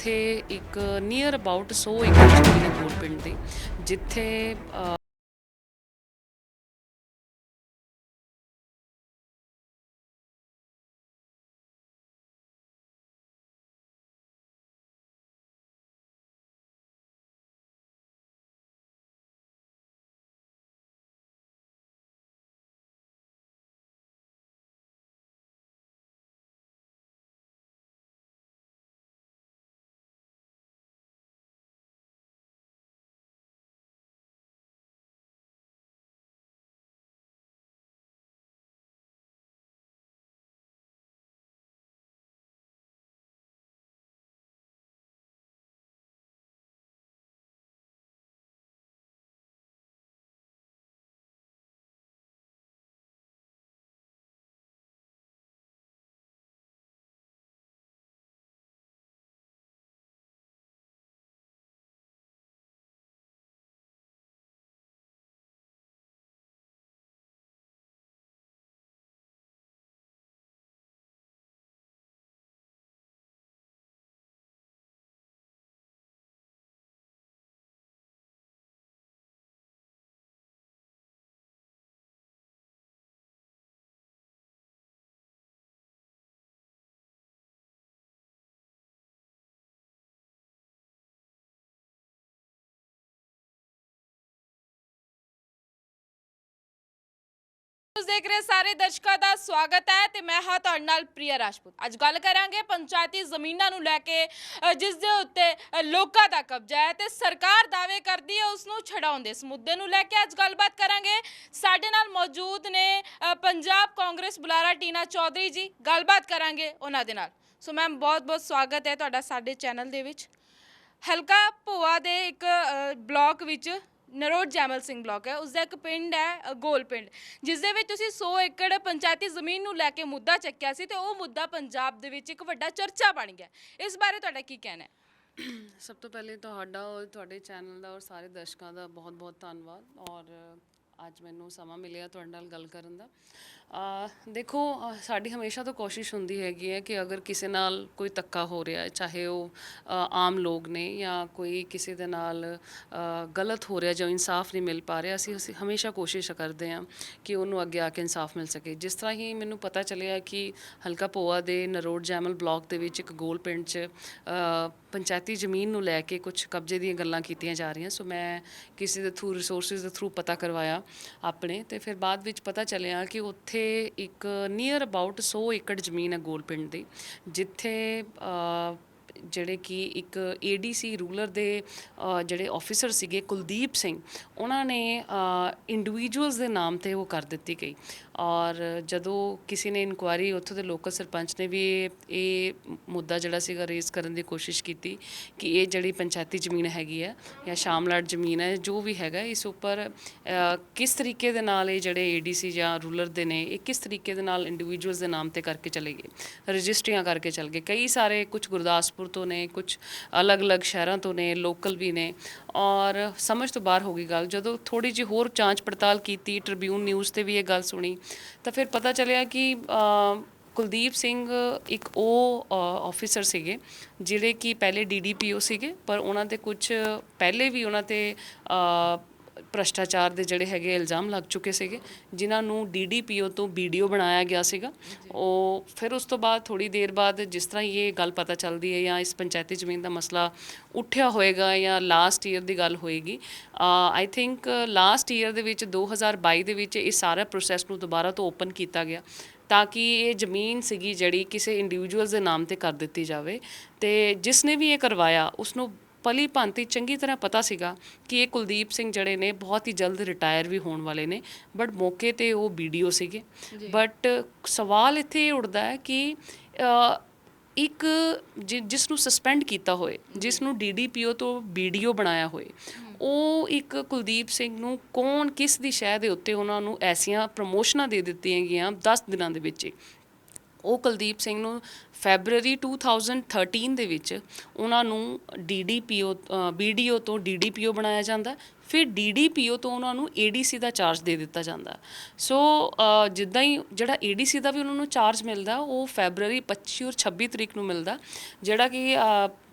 ਜਿੱਥੇ ਇੱਕ near about 100 ਏਕੜ ਜ਼ਮੀਨ ਹੈ ਗੋਲ ਪਿੰਡ ਦੀ, ਜਿੱਥੇ ਦੇਖ ਰਹੇ ਸਾਰੇ ਦਰਸ਼ਕਾਂ ਦਾ ਸਵਾਗਤ ਹੈ ਤੇ ਮੈਂ ਹਾਂ ਤੁਹਾਡੇ ਨਾਲ ਪ੍ਰਿਆ ਰਾਜਪੂਤ। ਅੱਜ ਗੱਲ ਕਰਾਂਗੇ ਪੰਚਾਇਤੀ ਜ਼ਮੀਨਾਂ ਨੂੰ ਲੈ ਕੇ, ਜਿਸ ਦੇ ਉੱਤੇ ਲੋਕਾਂ ਦਾ ਕਬਜ਼ਾ ਹੈ ਤੇ ਸਰਕਾਰ ਦਾਅਵੇ ਕਰਦੀ ਹੈ ਉਸ ਨੂੰ ਛਡਾਉਣ ਦੇ। ਇਸ ਮੁੱਦੇ ਨੂੰ ਲੈ ਕੇ ਅੱਜ ਗੱਲਬਾਤ ਕਰਾਂਗੇ। ਸਾਡੇ ਨਾਲ ਮੌਜੂਦ ਨੇ ਪੰਜਾਬ ਕਾਂਗਰਸ ਬੁਲਾਰਾ ਟੀਨਾ ਚੌਧਰੀ ਜੀ। ਗੱਲਬਾਤ ਕਰਾਂਗੇ ਉਹਨਾਂ ਦੇ ਨਾਲ। ਸੋ ਮੈਮ, ਬਹੁਤ-ਬਹੁਤ ਸਵਾਗਤ ਹੈ ਤੁਹਾਡਾ ਸਾਡੇ ਚੈਨਲ ਦੇ ਵਿੱਚ। ਹਲਕਾ ਭੋਆ ਦੇ ਇੱਕ ਬਲਾਕ ਵਿੱਚ ਨਰੋਟ ਜੈਮਲ ਸਿੰਘ ਬਲਾਕ ਹੈ, ਉਸਦਾ ਇੱਕ ਪਿੰਡ ਹੈ ਗੋਲ ਪਿੰਡ, ਜਿਸ ਦੇ ਵਿੱਚ ਤੁਸੀਂ 100 ਏਕੜ ਪੰਚਾਇਤੀ ਜ਼ਮੀਨ ਨੂੰ ਲੈ ਕੇ ਮੁੱਦਾ ਚੱਕਿਆ ਸੀ ਤੇ ਉਹ ਮੁੱਦਾ ਪੰਜਾਬ ਦੇ ਵਿੱਚ ਇੱਕ ਵੱਡਾ ਚਰਚਾ ਬਣ ਗਿਆ। ਇਸ ਬਾਰੇ ਤੁਹਾਡਾ ਕੀ ਕਹਿਣਾ ਹੈ? ਸਭ ਤੋਂ ਪਹਿਲੇ ਤੁਹਾਡਾ ਔਰ ਤੁਹਾਡੇ ਚੈਨਲ ਦਾ ਔਰ ਸਾਰੇ ਦਰਸ਼ਕਾਂ ਦਾ ਬਹੁਤ-ਬਹੁਤ ਧੰਨਵਾਦ। ਔਰ ਅੱਜ ਮੈਨੂੰ ਸਮਾਂ ਮਿਲਿਆ ਤੁਹਾਡੇ ਨਾਲ ਗੱਲ ਕਰਨ ਦਾ। ਦੇਖੋ, ਸਾਡੀ ਹਮੇਸ਼ਾ ਤੋਂ ਕੋਸ਼ਿਸ਼ ਹੁੰਦੀ ਹੈਗੀ ਹੈ ਕਿ ਅਗਰ ਕਿਸੇ ਨਾਲ ਕੋਈ ਧੱਕਾ ਹੋ ਰਿਹਾ ਹੈ, ਚਾਹੇ ਉਹ ਆਮ ਲੋਕ ਨੇ ਜਾਂ ਕੋਈ ਕਿਸੇ ਦੇ ਨਾਲ ਗਲਤ ਹੋ ਰਿਹਾ, ਜੋ ਇਨਸਾਫ ਨਹੀਂ ਮਿਲ ਪਾ ਰਿਹਾ, ਅਸੀਂ ਹਮੇਸ਼ਾ ਕੋਸ਼ਿਸ਼ ਕਰਦੇ ਹਾਂ ਕਿ ਉਹਨੂੰ ਅੱਗੇ ਆ ਕੇ ਇਨਸਾਫ ਮਿਲ ਸਕੇ। ਜਿਸ ਤਰ੍ਹਾਂ ਹੀ ਮੈਨੂੰ ਪਤਾ ਚੱਲਿਆ ਕਿ ਹਲਕਾ ਭੋਆ ਦੇ ਨਰੋਟ ਜੈਮਲ ਬਲਾਕ ਦੇ ਵਿੱਚ ਇੱਕ ਗੋਲ ਪਿੰਡ 'ਚ ਪੰਚਾਇਤੀ ਜ਼ਮੀਨ ਨੂੰ ਲੈ ਕੇ ਕੁਝ ਕਬਜ਼ੇ ਦੀਆਂ ਗੱਲਾਂ ਕੀਤੀਆਂ ਜਾ ਰਹੀਆਂ। ਸੋ ਮੈਂ ਕਿਸੇ ਦੇ ਥਰੂ, ਰਿਸੋਰਸਿਸ ਦੇ ਥਰੂ ਪਤਾ ਕਰਵਾਇਆ ਆਪਣੇ, ਤੇ ਫਿਰ ਬਾਅਦ ਵਿੱਚ ਪਤਾ ਚੱਲਿਆ ਕਿ ਉੱਥੇ ਇੱਕ ਨੀਅਰ ਅਬਾਊਟ 100 ਏਕੜ ਜ਼ਮੀਨ ਹੈ ਗੋਲ ਪਿੰਡ ਦੀ, ਜਿੱਥੇ ਜਿਹੜੇ ਕਿ ਇੱਕ ADC ਰੂਰਲ ਦੇ ਜਿਹੜੇ ਆਫਿਸਰ ਸੀਗੇ ਕੁਲਦੀਪ ਸਿੰਘ, ਉਹਨਾਂ ਨੇ ਇੰਡੀਵਿਜੂਅਲਸ ਦੇ ਨਾਮ 'ਤੇ ਉਹ ਕਰ ਦਿੱਤੀ ਗਈ। ਔਰ ਜਦੋਂ ਕਿਸੇ ਨੇ ਇਨਕੁਆਇਰੀ, ਉੱਥੋਂ ਦੇ ਲੋਕਲ ਸਰਪੰਚ ਨੇ ਵੀ ਇਹ ਮੁੱਦਾ ਜਿਹੜਾ ਸੀਗਾ ਰੇਜ਼ ਕਰਨ ਦੀ ਕੋਸ਼ਿਸ਼ ਕੀਤੀ ਕਿ ਇਹ ਜਿਹੜੀ ਪੰਚਾਇਤੀ ਜ਼ਮੀਨ ਹੈਗੀ ਹੈ ਜਾਂ ਸ਼ਾਮਲਾਟ ਜ਼ਮੀਨ ਹੈ, ਜੋ ਵੀ ਹੈਗਾ, ਇਸ ਉੱਪਰ ਕਿਸ ਤਰੀਕੇ ਦੇ ਨਾਲ ਇਹ ਜਿਹੜੇ ADC ਜਾਂ ਰੂਲਰ ਦੇ ਨੇ, ਇਹ ਕਿਸ ਤਰੀਕੇ ਦੇ ਨਾਲ ਇੰਡੀਵਿਜੂਅਲਸ ਦੇ ਨਾਮ 'ਤੇ ਕਰਕੇ ਚਲੇ ਗਏ, ਰਜਿਸਟਰੀਆਂ ਕਰਕੇ ਚਲ ਗਏ। ਕਈ ਸਾਰੇ, ਕੁਝ ਗੁਰਦਾਸਪੁਰ ਤੋਂ ਨੇ, ਕੁਝ ਅਲੱਗ-ਅਲੱਗ ਸ਼ਹਿਰਾਂ ਤੋਂ ਨੇ, ਲੋਕਲ ਵੀ ਨੇ। ਔਰ ਸਮਝ ਤੋਂ ਬਾਹਰ ਹੋ ਗਈ ਗੱਲ। ਜਦੋਂ ਥੋੜ੍ਹੀ ਜਿਹੀ ਹੋਰ ਜਾਂਚ ਪੜਤਾਲ ਕੀਤੀ, ਟ੍ਰਿਬਿਊਨ ਨਿਊਜ਼ 'ਤੇ ਵੀ ਇਹ ਗੱਲ ਸੁਣੀ, ਤਾਂ ਫਿਰ ਪਤਾ ਚੱਲਿਆ ਕਿ ਕੁਲਦੀਪ ਸਿੰਘ ਇੱਕ ਉਹ ਆਫਿਸਰ ਸੀਗੇ ਜਿਹੜੇ ਕਿ ਪਹਿਲੇ DDPO ਸੀਗੇ, ਪਰ ਉਹਨਾਂ ਦੇ ਕੁਝ ਪਹਿਲੇ ਵੀ ਉਹਨਾਂ 'ਤੇ ਭ੍ਰਸ਼ਟਾਚਾਰ ਦੇ ਜਿਹੜੇ ਹੈਗੇ ਇਲਜ਼ਾਮ ਲੱਗ ਚੁੱਕੇ ਸੀਗੇ, ਜਿਨ੍ਹਾਂ ਨੂੰ DDPO ਤੋਂ BDO ਬਣਾਇਆ ਗਿਆ ਸੀਗਾ। ਉਹ ਫਿਰ ਉਸ ਤੋਂ ਬਾਅਦ ਥੋੜ੍ਹੀ ਦੇਰ ਬਾਅਦ, ਜਿਸ ਤਰ੍ਹਾਂ ਇਹ ਗੱਲ ਪਤਾ ਚੱਲਦੀ ਹੈ ਜਾਂ ਇਸ ਪੰਚਾਇਤੀ ਜ਼ਮੀਨ ਦਾ ਮਸਲਾ ਉੱਠਿਆ ਹੋਏਗਾ ਜਾਂ ਲਾਸਟ ਈਅਰ ਦੀ ਗੱਲ ਹੋਏਗੀ, ਆਈ ਥਿੰਕ ਲਾਸਟ ਈਅਰ ਦੇ ਵਿੱਚ 2022 ਦੇ ਵਿੱਚ ਇਹ ਸਾਰਾ ਪ੍ਰੋਸੈਸ ਨੂੰ ਦੁਬਾਰਾ ਤੋਂ ਓਪਨ ਕੀਤਾ ਗਿਆ ਤਾਂ ਕਿ ਇਹ ਜ਼ਮੀਨ ਸੀਗੀ ਜਿਹੜੀ ਕਿਸੇ ਇੰਡੀਵਿਜੂਅਲਸ ਦੇ ਨਾਮ 'ਤੇ ਕਰ ਦਿੱਤੀ ਜਾਵੇ। ਅਤੇ ਜਿਸ ਨੇ ਵੀ ਇਹ ਕਰਵਾਇਆ ਉਸਨੂੰ ਭਲੀ ਭਾਂਤੀ ਚੰਗੀ ਤਰ੍ਹਾਂ ਪਤਾ ਸੀਗਾ ਕਿ ਇਹ ਕੁਲਦੀਪ ਸਿੰਘ ਜਿਹੜੇ ਨੇ ਬਹੁਤ ਹੀ ਜਲਦ ਰਿਟਾਇਰ ਵੀ ਹੋਣ ਵਾਲੇ ਨੇ, ਬਟ ਮੌਕੇ 'ਤੇ ਉਹ BDO ਸੀਗੇ। ਬਟ ਸਵਾਲ ਇੱਥੇ ਇਹ ਉੱਠਦਾ ਹੈ ਕਿ ਇੱਕ ਜਿਸ ਨੂੰ ਸਸਪੈਂਡ ਕੀਤਾ ਹੋਏ, ਜਿਸ ਨੂੰ DDPO ਤੋਂ BDO ਬਣਾਇਆ ਹੋਏ, ਉਹ ਇੱਕ ਕੁਲਦੀਪ ਸਿੰਘ ਨੂੰ ਕੌਣ, ਕਿਸ ਦੀ ਸ਼ਹਿ ਦੇ ਉੱਤੇ ਉਹਨਾਂ ਨੂੰ ਐਸੀਆਂ ਪ੍ਰਮੋਸ਼ਨਾਂ ਦੇ ਦਿੱਤੀਆਂ ਗਈਆਂ 10 ਦਿਨਾਂ ਦੇ ਵਿੱਚ। ਉਹ ਕੁਲਦੀਪ ਸਿੰਘ ਨੂੰ ਫੈਬਰਰੀ 2013 ਦੇ ਵਿੱਚ ਉਹਨਾਂ ਨੂੰ BDO ਤੋਂ DDPO ਬਣਾਇਆ ਜਾਂਦਾ, ਫਿਰ DDPO ਤੋਂ ਉਹਨਾਂ ਨੂੰ ADC ਦਾ ਚਾਰਜ ਦੇ ਦਿੱਤਾ ਜਾਂਦਾ। ਸੋ ਜਿੱਦਾਂ ਹੀ ਜਿਹੜਾ ADC ਦਾ ਵੀ ਉਹਨਾਂ ਨੂੰ ਚਾਰਜ ਮਿਲਦਾ, ਉਹ ਫੈਬਰਰੀ 25 ਔਰ 26 ਤਰੀਕ ਨੂੰ ਮਿਲਦਾ, ਜਿਹੜਾ ਕਿ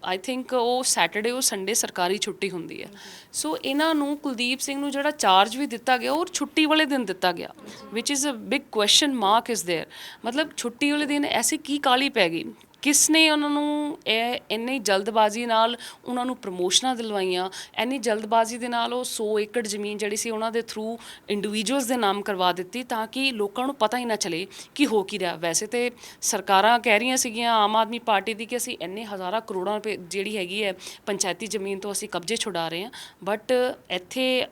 ਆਈ ਥਿੰਕ ਉਹ ਸੈਟਰਡੇ ਉਹ ਸੰਡੇ ਸਰਕਾਰੀ ਛੁੱਟੀ ਹੁੰਦੀ ਹੈ। ਸੋ ਇਹਨਾਂ ਨੂੰ ਕੁਲਦੀਪ ਸਿੰਘ ਨੂੰ ਜਿਹੜਾ ਚਾਰਜ ਵੀ ਦਿੱਤਾ ਗਿਆ ਉਹ ਛੁੱਟੀ ਵਾਲੇ ਦਿਨ ਦਿੱਤਾ ਗਿਆ, which is a big question mark is there. ਮਤਲਬ ਛੁੱਟੀ ਵਾਲੇ ਦਿਨ ਐਸੀ ਕੀ ਕਾਹਲੀ ਪੈ ਗਈ, ਕਿਸ ਨੇ ਉਹਨਾਂ ਨੂੰ ਇਹ ਇੰਨੀ ਜਲਦਬਾਜ਼ੀ ਨਾਲ ਉਹਨਾਂ ਨੂੰ ਪ੍ਰਮੋਸ਼ਨਾਂ ਦਿਲਵਾਈਆਂ, ਇੰਨੀ ਜਲਦਬਾਜ਼ੀ ਦੇ ਨਾਲ ਉਹ 100 ਏਕੜ ਜ਼ਮੀਨ ਜਿਹੜੀ ਸੀ ਉਹਨਾਂ ਦੇ ਥਰੂ ਇੰਡੀਵਿਜੂਅਲਸ ਦੇ ਨਾਮ ਕਰਵਾ ਦਿੱਤੀ ਤਾਂ ਕਿ ਲੋਕਾਂ ਨੂੰ ਪਤਾ ਹੀ ਨਾ ਚੱਲੇ ਕਿ ਹੋ ਕੀ ਰਿਹਾ। ਵੈਸੇ ਤੇ ਸਰਕਾਰਾਂ ਕਹਿ ਰਹੀਆਂ ਸੀਗੀਆਂ ਆਮ ਆਦਮੀ ਪਾਰਟੀ ਦੀ ਕਿ ਅਸੀਂ ਇੰਨੇ ਹਜ਼ਾਰਾਂ ਕਰੋੜਾਂ ਰੁਪਏ ਜਿਹੜੀ ਹੈਗੀ ਹੈ ਪੰਚਾਇਤੀ ਜ਼ਮੀਨ ਤੋਂ ਅਸੀਂ ਕਬਜ਼ੇ ਛੁਡਾ ਰਹੇ ਹਾਂ, ਬਟ ਇੱਥੇ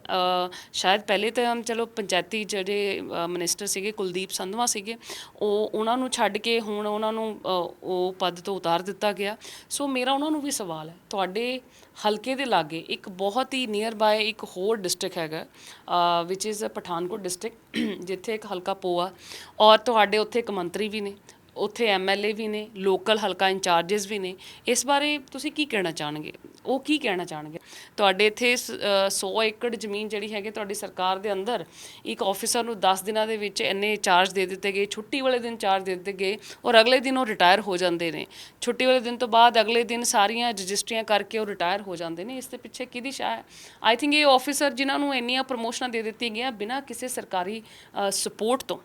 ਸ਼ਾਇਦ ਪਹਿਲੇ ਤਾਂ ਚਲੋ ਪੰਚਾਇਤੀ ਜਿਹੜੇ ਮਿਨਿਸਟਰ ਸੀਗੇ ਕੁਲਦੀਪ ਸੰਧਵਾ ਸੀਗੇ, ਉਹਨਾਂ ਨੂੰ ਛੱਡ ਕੇ ਹੁਣ ਉਹਨਾਂ ਨੂੰ ਉਹ ਪਦ ਤੋਂ ਉਤਾਰ ਦਿੱਤਾ ਗਿਆ। ਸੋ ਮੇਰਾ ਉਹਨਾਂ ਨੂੰ ਵੀ ਸਵਾਲ ਹੈ, ਤੁਹਾਡੇ ਹਲਕੇ ਦੇ ਲਾਗੇ ਇੱਕ ਬਹੁਤ ਹੀ ਨੀਅਰ ਬਾਏ ਇੱਕ ਹੋਰ ਡਿਸਟ੍ਰਿਕਟ ਹੈਗਾ ਵਿਚ ਇਜ਼ ਪਠਾਨਕੋਟ ਡਿਸਟ੍ਰਿਕਟ, ਜਿੱਥੇ ਇੱਕ ਹਲਕਾ ਪੋਆ ਔਰ ਤੁਹਾਡੇ ਉੱਥੇ ਇੱਕ ਮੰਤਰੀ ਵੀ ਨੇ, ਉੱਥੇ ਐਮਐਲਏ ਵੀ ਨੇ, ਲੋਕਲ ਹਲਕਾ ਇੰਚਾਰਜਸ ਵੀ ਨੇ। ਇਸ ਬਾਰੇ ਤੁਸੀਂ ਕੀ ਕਹਿਣਾ ਚਾਹਣਗੇ, ਉਹ ਕੀ ਕਹਿਣਾ ਚਾਹਣਗੇ? ਤੁਹਾਡੇ ਇੱਥੇ 100 ਏਕੜ ਜ਼ਮੀਨ ਜਿਹੜੀ ਹੈਗੀ ਤੁਹਾਡੀ ਸਰਕਾਰ ਦੇ ਅੰਦਰ, ਇੱਕ ਆਫਿਸਰ ਨੂੰ 10 ਦਿਨਾਂ ਦੇ ਵਿੱਚ ਇੰਨੇ ਚਾਰਜ ਦੇ ਦਿੱਤੇ ਗਏ, ਛੁੱਟੀ ਵਾਲੇ ਦਿਨ ਚਾਰਜ ਦੇ ਦਿੱਤੇ ਗਏ ਔਰ ਅਗਲੇ ਦਿਨ ਉਹ ਰਿਟਾਇਰ ਹੋ ਜਾਂਦੇ ਨੇ। ਛੁੱਟੀ ਵਾਲੇ ਦਿਨ ਤੋਂ ਬਾਅਦ ਅਗਲੇ ਦਿਨ ਸਾਰੀਆਂ ਰਜਿਸਟਰੀਆਂ ਕਰਕੇ ਉਹ ਰਿਟਾਇਰ ਹੋ ਜਾਂਦੇ ਨੇ। ਇਸ ਦੇ ਪਿੱਛੇ ਕਿਹਦੀ ਸ਼ਾਹ ਹੈ? ਆਈ ਥਿੰਕ ਇਹ ਆਫਿਸਰ ਜਿਨ੍ਹਾਂ ਨੂੰ ਇੰਨੀਆਂ ਪ੍ਰਮੋਸ਼ਨਾਂ ਦੇ ਦਿੱਤੀਆਂ ਗਈਆਂ ਬਿਨਾਂ ਕਿਸੇ ਸਰਕਾਰੀ ਸਪੋਰਟ ਤੋਂ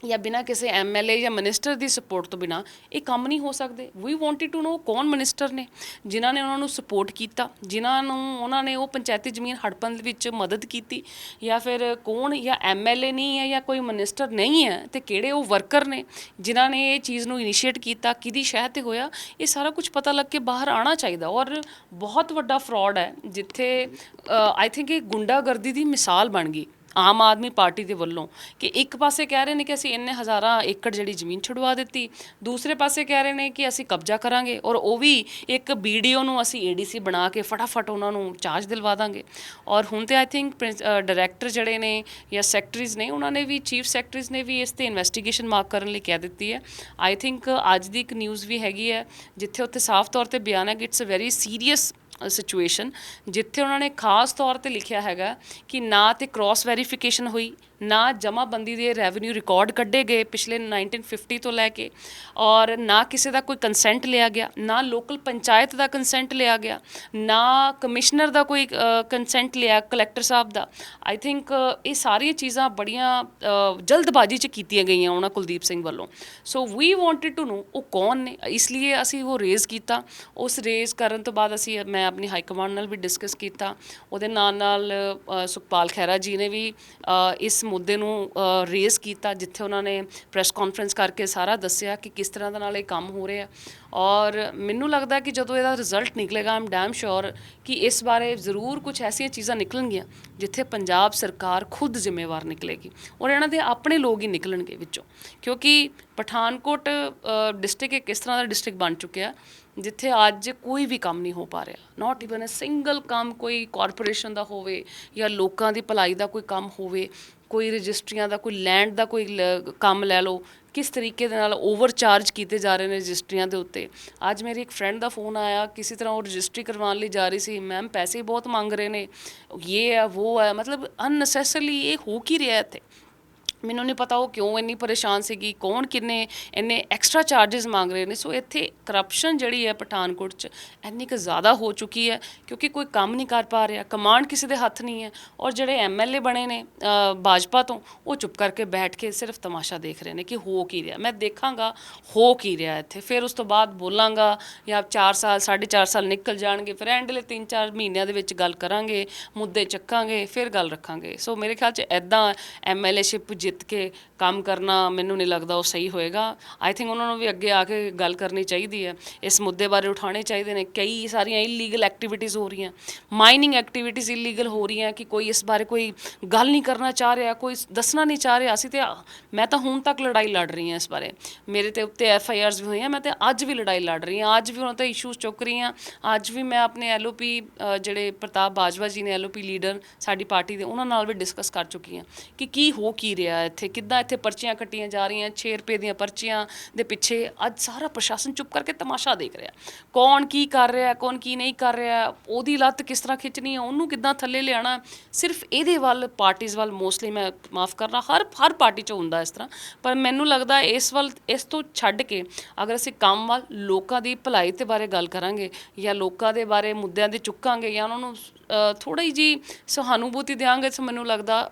ਜਾਂ ਬਿਨਾਂ ਕਿਸੇ ਐਮਐਲਏ ਜਾਂ ਮਿਨਿਸਟਰ ਦੀ ਸਪੋਰਟ ਤੋਂ ਬਿਨਾਂ ਇਹ ਕੰਮ ਨਹੀਂ ਹੋ ਸਕਦੇ। ਵੀ ਵਾਂਟਡ ਟੂ ਨੋ ਕੌਣ ਮਿਨਿਸਟਰ ਨੇ ਜਿਨ੍ਹਾਂ ਨੇ ਉਹਨਾਂ ਨੂੰ ਸਪੋਰਟ ਕੀਤਾ, ਜਿਨ੍ਹਾਂ ਨੂੰ ਉਹਨਾਂ ਨੇ ਉਹ ਪੰਚਾਇਤੀ ਜ਼ਮੀਨ ਹੜਪਣ ਦੇ ਵਿੱਚ ਮਦਦ ਕੀਤੀ, ਜਾਂ ਫਿਰ ਕੌਣ, ਜਾਂ ਐਮਐਲਏ ਨਹੀਂ ਹੈ ਜਾਂ ਕੋਈ ਮਿਨਿਸਟਰ ਨਹੀਂ ਹੈ ਤੇ ਕਿਹੜੇ ਉਹ ਵਰਕਰ ਨੇ ਜਿਨ੍ਹਾਂ ਨੇ ਇਹ ਚੀਜ਼ ਨੂੰ ਇਨੀਸ਼ੀਏਟ ਕੀਤਾ, ਕਿਹਦੀ ਸ਼ਹਿ 'ਤੇ ਹੋਇਆ। ਇਹ ਸਾਰਾ ਕੁਝ ਪਤਾ ਲੱਗ ਕੇ ਬਾਹਰ ਆਉਣਾ ਚਾਹੀਦਾ। ਔਰ ਬਹੁਤ ਵੱਡਾ ਫਰਾਡ ਹੈ ਜਿੱਥੇ ਆਈ ਥਿੰਕ ਇਹ ਗੁੰਡਾਗਰਦੀ ਦੀ ਮਿਸਾਲ ਬਣ ਗਈ ਆਮ ਆਦਮੀ ਪਾਰਟੀ ਦੇ ਵੱਲੋਂ ਕਿ ਇੱਕ ਪਾਸੇ ਕਹਿ ਰਹੇ ਨੇ ਕਿ ਅਸੀਂ ਇੰਨੇ ਹਜ਼ਾਰਾਂ ਏਕੜ ਜਿਹੜੀ ਜ਼ਮੀਨ ਛੁਡਵਾ ਦਿੱਤੀ, ਦੂਸਰੇ ਪਾਸੇ ਕਹਿ ਰਹੇ ਨੇ ਕਿ ਅਸੀਂ ਕਬਜ਼ਾ ਕਰਾਂਗੇ ਔਰ ਉਹ ਵੀ ਇੱਕ BDO ਨੂੰ ਅਸੀਂ ADC ਬਣਾ ਕੇ ਫਟਾਫਟ ਉਹਨਾਂ ਨੂੰ ਚਾਰਜ ਦਿਲਵਾ ਦਾਂਗੇ। ਔਰ ਹੁਣ ਤੇ ਆਈ ਥਿੰਕ ਡਾਇਰੈਕਟਰ ਜਿਹੜੇ ਨੇ ਜਾਂ ਸੈਕਟਰੀਜ਼ ਨੇ, ਉਹਨਾਂ ਨੇ ਵੀ, ਚੀਫ ਸੈਕਟਰੀਜ਼ ਨੇ ਵੀ ਇਸ ਤੇ ਇਨਵੈਸਟੀਗੇਸ਼ਨ ਮਾਰਕ ਕਰਨ ਲਈ ਕਹਿ ਦਿੱਤੀ ਹੈ। ਆਈ ਥਿੰਕ ਅੱਜ ਦੀ ਇੱਕ ਨਿਊਜ਼ ਵੀ ਹੈਗੀ ਹੈ ਜਿੱਥੇ ਉੱਥੇ ਸਾਫ਼ ਤੌਰ ਤੇ ਬਿਆਨ ਹੈ ਕਿ it's a very serious situation, ਜਿੱਥੇ ਉਹਨਾਂ ਨੇ ਖਾਸ ਤੌਰ ਤੇ ਲਿਖਿਆ ਹੈਗਾ ਕਿ ਨਾ ਤੇ ਕ੍ਰਾਸ ਵੈਰੀਫਿਕੇਸ਼ਨ ਹੋਈ, ਨਾ ਜਮ੍ਹਾਂਬੰਦੀ ਦੇ ਰੈਵਨਿਊ ਰਿਕਾਰਡ ਕੱਢੇ ਗਏ ਪਿਛਲੇ 1950 ਤੋਂ ਲੈ ਕੇ, ਔਰ ਨਾ ਕਿਸੇ ਦਾ ਕੋਈ ਕੰਸੈਂਟ ਲਿਆ ਗਿਆ, ਨਾ ਲੋਕਲ ਪੰਚਾਇਤ ਦਾ ਕੰਸੈਂਟ ਲਿਆ ਗਿਆ, ਨਾ ਕਮਿਸ਼ਨਰ ਦਾ ਕੋਈ ਕੰਸੈਂਟ ਲਿਆ, collector Sahib the. I think ਇਹ ਸਾਰੀਆਂ ਚੀਜ਼ਾਂ ਬੜੀਆਂ ਜਲਦਬਾਜ਼ੀ 'ਚ ਕੀਤੀਆਂ ਗਈਆਂ ਉਹਨਾਂ ਕੁਲਦੀਪ ਸਿੰਘ ਵੱਲੋਂ। ਸੋ ਵੀ ਵਾਂਟਡ ਟੂ ਨੋ ਉਹ ਕੌਣ ਨੇ, ਇਸ ਲਈ ਅਸੀਂ ਉਹ ਰੇਜ਼ ਕੀਤਾ। ਉਸ ਰੇਜ਼ ਕਰਨ ਤੋਂ ਬਾਅਦ ਮੈਂ ਆਪਣੀ ਹਾਈ ਕਮਾਂਡ ਨਾਲ ਵੀ ਡਿਸਕਸ ਕੀਤਾ, ਉਹਦੇ ਨਾਲ ਸੁਖਪਾਲ ਖਹਿਰਾ ਜੀ ਨੇ ਵੀ ਇਸ ਮੁੱਦੇ ਨੂੰ ਰੇਜ਼ ਕੀਤਾ, ਜਿੱਥੇ ਉਹਨਾਂ ਨੇ ਪ੍ਰੈਸ ਕਾਨਫਰੰਸ ਕਰਕੇ ਸਾਰਾ ਦੱਸਿਆ ਕਿ ਕਿਸ ਤਰ੍ਹਾਂ ਦੇ ਨਾਲ ਇਹ ਕੰਮ ਹੋ ਰਿਹਾ। ਔਰ ਮੈਨੂੰ ਲੱਗਦਾ ਕਿ ਜਦੋਂ ਇਹਦਾ ਰਿਜ਼ਲਟ ਨਿਕਲੇਗਾ, ਆਈ ਐਮ ਡੈਮ ਸ਼ੋਰ ਕਿ ਇਸ ਬਾਰੇ ਜ਼ਰੂਰ ਕੁਝ ਐਸੀਆਂ ਚੀਜ਼ਾਂ ਨਿਕਲਣਗੀਆਂ ਜਿੱਥੇ ਪੰਜਾਬ ਸਰਕਾਰ ਖੁਦ ਜ਼ਿੰਮੇਵਾਰ ਨਿਕਲੇਗੀ ਔਰ ਇਹਨਾਂ ਦੇ ਆਪਣੇ ਲੋਕ ਹੀ ਨਿਕਲਣਗੇ ਵਿੱਚੋਂ। ਕਿਉਂਕਿ ਪਠਾਨਕੋਟ ਡਿਸਟ੍ਰਿਕਟ ਇੱਕ ਇਸ ਤਰ੍ਹਾਂ ਦਾ ਡਿਸਟ੍ਰਿਕਟ ਬਣ ਚੁੱਕਿਆ ਜਿੱਥੇ ਅੱਜ ਕੋਈ ਵੀ ਕੰਮ ਨਹੀਂ ਹੋ ਪਾ ਰਿਹਾ, ਨਾਟ ਈਵਨ ਅ ਸਿੰਗਲ ਕੰਮ, ਕੋਈ ਕਾਰਪੋਰੇਸ਼ਨ ਦਾ ਹੋਵੇ ਜਾਂ ਲੋਕਾਂ ਦੀ ਭਲਾਈ ਦਾ ਕੋਈ ਕੰਮ ਹੋਵੇ, ਕੋਈ ਰਜਿਸਟਰੀਆਂ ਦਾ, ਕੋਈ ਲੈਂਡ ਦਾ ਕੋਈ ਕੰਮ ਲੈ ਲਓ, ਕਿਸ ਤਰੀਕੇ ਦੇ ਨਾਲ ਓਵਰ ਚਾਰਜ ਕੀਤੇ ਜਾ ਰਹੇ ਨੇ ਰਜਿਸਟਰੀਆਂ ਦੇ ਉੱਤੇ। ਅੱਜ ਮੇਰੀ ਇੱਕ ਫਰੈਂਡ ਦਾ ਫੋਨ ਆਇਆ, ਕਿਸੇ ਤਰ੍ਹਾਂ ਉਹ ਰਜਿਸਟਰੀ ਕਰਵਾਉਣ ਲਈ ਜਾ ਰਹੀ ਸੀ, ਮੈਮ ਪੈਸੇ ਬਹੁਤ ਮੰਗ ਰਹੇ ਨੇ, ਇਹ ਹੈ ਉਹ ਹੈ, ਮਤਲਬ ਅਨਨੈਸੈਸਰਲੀ ਇਹ ਹੋ ਕੀ ਰਿਹਾ ਇੱਥੇ। ਮੈਨੂੰ ਨਹੀਂ ਪਤਾ ਉਹ ਕਿਉਂ ਇੰਨੀ ਪਰੇਸ਼ਾਨ ਸੀਗੀ, ਕੌਣ ਕਿੰਨੇ ਇੰਨੇ ਐਕਸਟਰਾ ਚਾਰजेस ਮੰਗ ਰਹੇ ਨੇ। ਸੋ ਇੱਥੇ ਕਰਪਸ਼ਨ ਜਿਹੜੀ ਹੈ ਪਠਾਨਕੋਟ 'ਚ ਇੰਨੀ ਕੁ ਜ਼ਿਆਦਾ ਹੋ ਚੁੱਕੀ ਹੈ ਕਿਉਂਕਿ ਕੋਈ ਕੰਮ ਨਹੀਂ ਕਰ ਪਾ ਰਿਹਾ, ਕਮਾਂਡ ਕਿਸੇ ਦੇ ਹੱਥ ਨਹੀਂ ਹੈ। ਔਰ ਜਿਹੜੇ MLA ਬਣੇ ਨੇ ਭਾਜਪਾ ਤੋਂ, ਉਹ ਚੁੱਪ ਕਰਕੇ ਬੈਠ ਕੇ ਸਿਰਫ ਤਮਾਸ਼ਾ ਦੇਖ ਰਹੇ ਨੇ ਕਿ ਹੋ ਕੀ ਰਿਹਾ। ਮੈਂ ਦੇਖਾਂਗਾ ਹੋ ਕੀ ਰਿਹਾ ਇੱਥੇ, ਫਿਰ ਉਸ ਤੋਂ ਬਾਅਦ ਬੋਲਾਂਗਾ, ਜਾਂ 4 ਸਾਲ 4.5 ਸਾਲ ਨਿਕਲ ਜਾਣਗੇ, ਫਿਰ ਐਂਡਲੇ 3-4 ਮਹੀਨਿਆਂ ਦੇ ਵਿੱਚ ਗੱਲ ਕਰਾਂਗੇ, ਮੁੱਦੇ ਚੱਕਾਂਗੇ, ਫਿਰ ਗੱਲ ਰੱਖਾਂਗੇ। ਸੋ ਮੇਰੇ ਖਿਆਲ 'ਚ ਇੱਦਾਂ MLA-ਸ਼ਿਪ ਜਿੱਤ ਕੇ ਕੰਮ ਕਰਨਾ ਮੈਨੂੰ ਨਹੀਂ ਲੱਗਦਾ ਉਹ ਸਹੀ ਹੋਏਗਾ। ਆਈ ਥਿੰਕ ਉਹਨਾਂ ਨੂੰ ਵੀ ਅੱਗੇ ਆ ਕੇ ਗੱਲ ਕਰਨੀ ਚਾਹੀਦੀ ਹੈ, ਇਸ ਮੁੱਦੇ ਬਾਰੇ ਉਠਾਉਣੇ ਚਾਹੀਦੇ ਨੇ। ਕਈ ਸਾਰੀਆਂ ਇਲੀਗਲ ਐਕਟੀਵਿਟੀਜ਼ ਹੋ ਰਹੀਆਂ, ਮਾਈਨਿੰਗ ਐਕਟੀਵਿਟੀਜ਼ ਇਲੀਗਲ ਹੋ ਰਹੀਆਂ ਕਿ ਕੋਈ ਇਸ ਬਾਰੇ ਕੋਈ ਗੱਲ ਨਹੀਂ ਕਰਨਾ ਚਾਹ ਰਿਹਾ, ਕੋਈ ਦੱਸਣਾ ਨਹੀਂ ਚਾਹ ਰਿਹਾ। ਅਸੀਂ ਤੇ ਮੈਂ ਤਾਂ ਹੁਣ ਤੱਕ ਲੜਾਈ ਲੜ ਰਹੀ ਹਾਂ ਇਸ ਬਾਰੇ, ਮੇਰੇ ਤੇ ਉੱਤੇ FIRs ਵੀ ਹੋਈਆਂ, ਮੈਂ ਤੇ ਅੱਜ ਵੀ ਲੜਾਈ ਲੜ ਰਹੀ ਹਾਂ, ਅੱਜ ਵੀ ਉਹਨਾਂ 'ਤੇ ਇਸ਼ੂਜ਼ ਚੁੱਕ ਰਹੀ ਹਾਂ। ਅੱਜ ਵੀ ਮੈਂ ਆਪਣੇ LOP ਜਿਹੜੇ ਪ੍ਰਤਾਪ ਬਾਜਵਾ ਜੀ ਨੇ LOP ਲੀਡਰ ਸਾਡੀ ਪਾਰਟੀ ਦੇ, ਉਹਨਾਂ ਨਾਲ ਵੀ ਡਿਸਕਸ ਕਰ ਚੁੱਕੀ ਹਾਂ ਕਿ ਕੀ ਹੋ ਕੀ ਰਿਹਾ ਰਿਹਾ ਇੱਥੇ, ਕਿੱਦਾਂ ਇੱਥੇ ਪਰਚੀਆਂ ਕੱਟੀਆਂ ਜਾ ਰਹੀਆਂ 6 ਰੁਪਏ ਦੀਆਂ ਪਰਚੀਆਂ ਦੇ ਪਿੱਛੇ ਅੱਜ ਸਾਰਾ ਪ੍ਰਸ਼ਾਸਨ ਚੁੱਪ ਕਰਕੇ ਤਮਾਸ਼ਾ ਦੇਖ ਰਿਹਾ। ਕੌਣ ਕੀ ਕਰ ਰਿਹਾ, ਕੌਣ ਕੀ ਨਹੀਂ ਕਰ ਰਿਹਾ, ਉਹਦੀ ਲੱਤ ਕਿਸ ਤਰ੍ਹਾਂ ਖਿੱਚਣੀ ਹੈ, ਉਹਨੂੰ ਕਿੱਦਾਂ ਥੱਲੇ ਲਿਆਉਣਾ, ਸਿਰਫ ਇਹਦੇ ਵੱਲ ਪਾਰਟੀਜ਼ ਵੱਲ ਮੋਸਟਲੀ ਮੈਂ ਮਾਫ ਕਰਨਾ ਹਰ ਪਾਰਟੀ 'ਚ ਹੁੰਦਾ ਇਸ ਤਰ੍ਹਾਂ, ਪਰ ਮੈਨੂੰ ਲੱਗਦਾ ਇਸ ਤੋਂ ਛੱਡ ਕੇ ਅਗਰ ਅਸੀਂ ਕੰਮ ਵੱਲ ਲੋਕਾਂ ਦੀ ਭਲਾਈ ਦੇ ਬਾਰੇ ਗੱਲ ਕਰਾਂਗੇ ਜਾਂ ਲੋਕਾਂ ਦੇ ਬਾਰੇ ਮੁੱਦਿਆਂ ਦੇ ਚੁੱਕਾਂਗੇ ਜਾਂ ਉਹਨਾਂ ਨੂੰ ਥੋੜ੍ਹੀ ਜਿਹੀ ਸਹਾਨੂਭੂਤੀ ਦਿਆਂਗੇ ਤਾਂ ਮੈਨੂੰ ਲੱਗਦਾ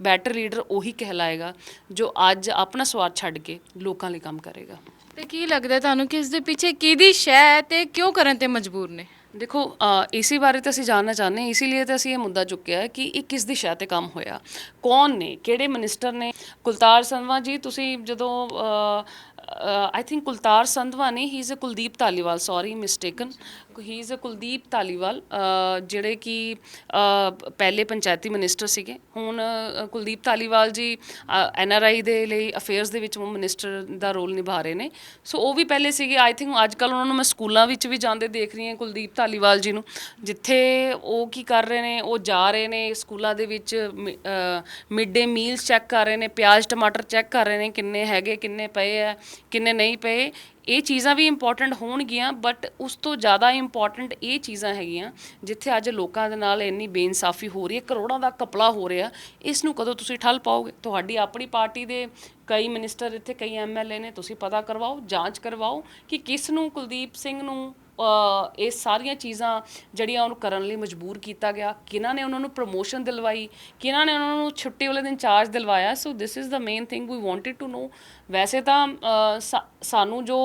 ਬੈਟਰ ਲੀਡਰ ਉਹੀ ਕਹਿਲਾਏਗਾ ਜੋ ਅੱਜ ਆਪਣਾ ਸਵਾਰਥ ਛੱਡ ਕੇ ਲੋਕਾਂ ਲਈ ਕੰਮ ਕਰੇਗਾ। ਤੇ ਕੀ ਲੱਗਦਾ ਤੁਹਾਨੂੰ ਕਿ ਇਸ ਦੇ ਪਿੱਛੇ ਕਿਹਦੀ ਸ਼ੈ ਹੈ ਤੇ ਕਿਉਂ ਕਰਨ ਤੇ ਮਜਬੂਰ ਨੇ? ਦੇਖੋ ਇਸੇ ਬਾਰੇ ਤਾਂ ਅਸੀਂ ਜਾਣਨਾ ਚਾਹੁੰਦੇ ਹਾਂ, ਇਸੇ ਲਈ ਤਾਂ ਅਸੀਂ ਇਹ ਮੁੱਦਾ ਚੁੱਕਿਆ ਹੈ ਕਿ ਇਹ ਕਿਸ ਦੀ ਸ਼ੈ 'ਤੇ ਕੰਮ ਹੋਇਆ, ਕੌਣ ਨੇ, ਕਿਹੜੇ ਮਿਨਿਸਟਰ ਨੇ। ਕੁਲਤਾਰ ਸੰਧਵਾ ਜੀ, ਤੁਸੀਂ ਜਦੋਂ ਆਈ ਥਿੰਕ ਕੁਲਤਾਰ ਸੰਧਵਾ ਨੇ, he is a Kuldeep Dhaliwal, sorry mistaken, he is a Kuldeep Dhaliwal, ਜਿਹੜੇ ਕਿ ਪਹਿਲੇ ਪੰਚਾਇਤੀ ਮਿਨਿਸਟਰ ਸੀਗੇ। ਹੁਣ ਕੁਲਦੀਪ ਧਾਲੀਵਾਲ ਜੀ NRI ਦੇ ਲਈ ਅਫੇਅਰਸ ਦੇ ਵਿੱਚ ਮਿਨਿਸਟਰ ਦਾ ਰੋਲ ਨਿਭਾ ਰਹੇ ਨੇ। ਸੋ ਉਹ ਵੀ ਪਹਿਲੇ ਸੀਗੇ। ਆਈ ਥਿੰਕ ਅੱਜ ਕੱਲ੍ਹ ਉਹਨਾਂ ਨੂੰ ਮੈਂ ਸਕੂਲਾਂ ਵਿੱਚ ਵੀ ਜਾਂਦੇ ਦੇਖ ਰਹੀ ਹਾਂ ਕੁਲਦੀਪ ਧਾਲੀਵਾਲ ਜੀ ਨੂੰ, ਜਿੱਥੇ ਉਹ ਕੀ ਕਰ ਰਹੇ ਨੇ, ਉਹ ਜਾ ਰਹੇ ਨੇ ਸਕੂਲਾਂ ਦੇ ਵਿੱਚ ਮਿਡ ਡੇ ਮੀਲਸ ਚੈੱਕ ਕਰ ਰਹੇ ਨੇ, ਪਿਆਜ਼ ਟਮਾਟਰ ਚੈੱਕ ਕਰ ਰਹੇ ਨੇ ਕਿੰਨੇ ਹੈਗੇ, ਕਿੰਨੇ ਪਏ ਹੈ, ਕਿੰਨੇ ਨਹੀਂ ਪਏ। ਇਹ ਚੀਜ਼ਾਂ ਵੀ ਇੰਪੋਰਟੈਂਟ ਹੋਣਗੀਆਂ, ਬਟ ਉਸ ਤੋਂ ਜ਼ਿਆਦਾ ਇੰਪੋਰਟੈਂਟ ਇਹ ਚੀਜ਼ਾਂ ਹੈਗੀਆਂ ਜਿੱਥੇ ਅੱਜ ਲੋਕਾਂ ਦੇ ਨਾਲ ਇੰਨੀ ਬੇਇਨਸਾਫੀ ਹੋ ਰਹੀ ਹੈ, ਕਰੋੜਾਂ ਦਾ ਘਪਲਾ ਹੋ ਰਿਹਾ, ਇਸ ਨੂੰ ਕਦੋਂ ਤੁਸੀਂ ਠੱਲ ਪਾਓਗੇ? ਤੁਹਾਡੀ ਆਪਣੀ ਪਾਰਟੀ ਦੇ ਕਈ ਮਿਨਿਸਟਰ ਇੱਥੇ, ਕਈ MLA ਨੇ, ਤੁਸੀਂ ਪਤਾ ਕਰਵਾਓ, ਜਾਂਚ ਕਰਵਾਓ ਕਿ ਕਿਸ ਨੂੰ, ਕੁਲਦੀਪ ਸਿੰਘ ਨੂੰ ਇਹ ਸਾਰੀਆਂ ਚੀਜ਼ਾਂ ਜਿਹੜੀਆਂ ਉਹਨੂੰ ਕਰਨ ਲਈ ਮਜਬੂਰ ਕੀਤਾ ਗਿਆ, ਕਿਹਨਾਂ ਨੇ ਉਹਨਾਂ ਨੂੰ ਪ੍ਰਮੋਸ਼ਨ ਦਿਲਵਾਈ, ਕਿਹਨਾਂ ਨੇ ਉਹਨਾਂ ਨੂੰ ਛੁੱਟੀ ਵਾਲੇ ਦਿਨ ਚਾਰਜ ਦਿਲਵਾਇਆ। So this is the main thing we wanted to know. ਵੈਸੇ ਤਾਂ ਸਾਨੂੰ ਜੋ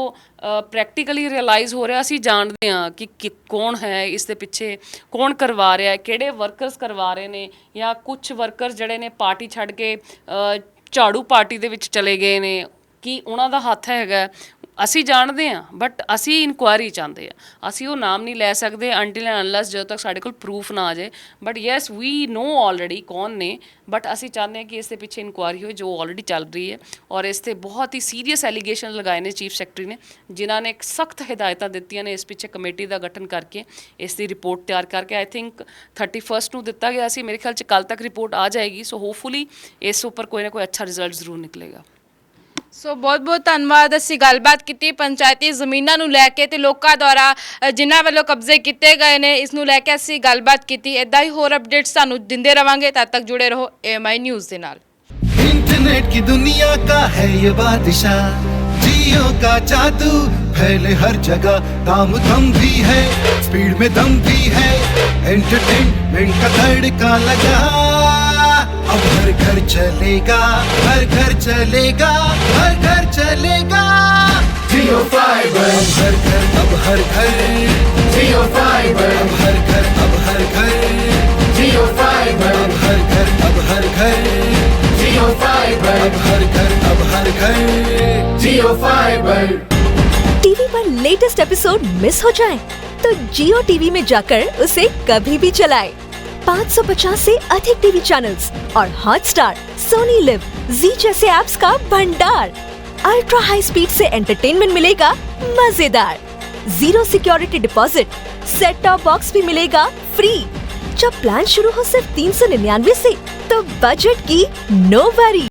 ਪ੍ਰੈਕਟੀਕਲੀ ਰਿਅਲਾਈਜ਼ ਹੋ ਰਿਹਾ, ਅਸੀਂ ਜਾਣਦੇ ਹਾਂ ਕਿ ਕੌਣ ਹੈ ਇਸ ਦੇ ਪਿੱਛੇ, ਕੌਣ ਕਰਵਾ ਰਿਹਾ, ਕਿਹੜੇ ਵਰਕਰਸ ਕਰਵਾ ਰਹੇ ਨੇ, ਜਾਂ ਕੁਝ ਵਰਕਰਸ ਜਿਹੜੇ ਨੇ ਪਾਰਟੀ ਛੱਡ ਕੇ ਝਾੜੂ ਪਾਰਟੀ ਦੇ ਵਿੱਚ ਚਲੇ ਗਏ ਨੇ, ਕੀ ਉਹਨਾਂ ਦਾ ਹੱਥ ਹੈਗਾ, ਅਸੀਂ ਜਾਣਦੇ ਹਾਂ, ਬਟ ਅਸੀਂ ਇਨਕੁਆਇਰੀ ਚਾਹੁੰਦੇ ਹਾਂ। ਅਸੀਂ ਉਹ ਨਾਮ ਨਹੀਂ ਲੈ ਸਕਦੇ ਅੰਟਿਲ ਐਂਡ ਅਨਲੈਸ ਜਦੋਂ ਤੱਕ ਸਾਡੇ ਕੋਲ ਪ੍ਰੂਫ ਨਾ ਆ ਜਾਏ। But yes we know already ਕੌਣ ਨੇ, ਬਟ ਅਸੀਂ ਚਾਹੁੰਦੇ ਹਾਂ ਕਿ ਇਸ ਦੇ ਪਿੱਛੇ ਇਨਕੁਆਇਰੀ ਹੋਏ, ਜੋ ਆਲਰੇਡੀ ਚੱਲ ਰਹੀ ਹੈ। ਔਰ ਇਸ 'ਤੇ ਬਹੁਤ ਹੀ ਸੀਰੀਅਸ ਐਲੀਗੇਸ਼ਨ ਲਗਾਏ ਨੇ ਚੀਫ ਸੈਕਟਰੀ ਨੇ, ਜਿਨ੍ਹਾਂ ਨੇ ਸਖਤ ਹਦਾਇਤਾਂ ਦਿੱਤੀਆਂ ਨੇ ਇਸ ਪਿੱਛੇ ਕਮੇਟੀ ਦਾ ਗਠਨ ਕਰਕੇ ਇਸ ਦੀ ਰਿਪੋਰਟ ਤਿਆਰ ਕਰਕੇ ਆਈ ਥਿੰਕ 31 ਨੂੰ ਦਿੱਤਾ ਗਿਆ ਸੀ। ਮੇਰੇ ਖਿਆਲ 'ਚ ਕੱਲ੍ਹ ਤੱਕ ਰਿਪੋਰਟ ਆ ਜਾਏਗੀ। ਸੋ ਹੋਪਫੁਲੀ ਇਸ ਉੱਪਰ ਕੋਈ ਨਾ ਕੋਈ ਅੱਛਾ ਰਿਜ਼ਲਟ ਜ਼ਰੂਰ ਨਿਕਲੇਗਾ। ਸੋ ਬਹੁਤ ਬਹੁਤ ਧੰਨਵਾਦ। ਅਸੀਂ ਗੱਲਬਾਤ ਕੀਤੀ ਪੰਚਾਇਤੀ ਜ਼ਮੀਨਾਂ ਨੂੰ ਲੈ ਕੇ ਤੇ ਲੋਕਾਂ ਦੁਆਰਾ ਜਿਨ੍ਹਾਂ ਵੱਲੋਂ ਕਬਜ਼ੇ ਕੀਤੇ ਗਏ ਨੇ, ਇਸ ਨੂੰ ਲੈ ਕੇ ਅਸੀਂ ਗੱਲਬਾਤ ਕੀਤੀ। ਇੱਦਾਂ ਹੀ ਹੋਰ ਅਪਡੇਟਸ ਤੁਹਾਨੂੰ ਦਿੰਦੇ ਰਵਾਂਗੇ। ਤਦ ਤੱਕ ਜੁੜੇ ਰਹੋ AMI ਨਿਊਜ਼ ਦੇ ਨਾਲ। इंटरनेट की दुनिया का है ये बादशाह, जियो का जादू फैले हर जगह, काम कम भी है स्पीड में दम भी है, एंटरटेनमेंट का तड़का लगा, अब हर घर चलेगा, हर घर चलेगा, हर घर चलेगा जियो फाइबर। हर घर अब हर घर जियो फाइबर, अब हर घर अब हर घर जियो फाइबर, अब हर घर अब हर घर जियो फाइबर, अब हर घर अब हर घर जियो फाइबर। टीवी पर लेटेस्ट एपिसोड मिस हो जाए तो जियो टीवी में जाकर उसे कभी भी चलाएं। 550 से अधिक टीवी चैनल्स और हॉटस्टार, सोनी लिव, जी जैसे ऐप्स का भंडार। अल्ट्रा हाई स्पीड से एंटरटेनमेंट मिलेगा मजेदार। 0 security deposit, set top box भी मिलेगा फ्री। जब प्लान शुरू हो सिर्फ 399 से, तो बजट की नो वरी।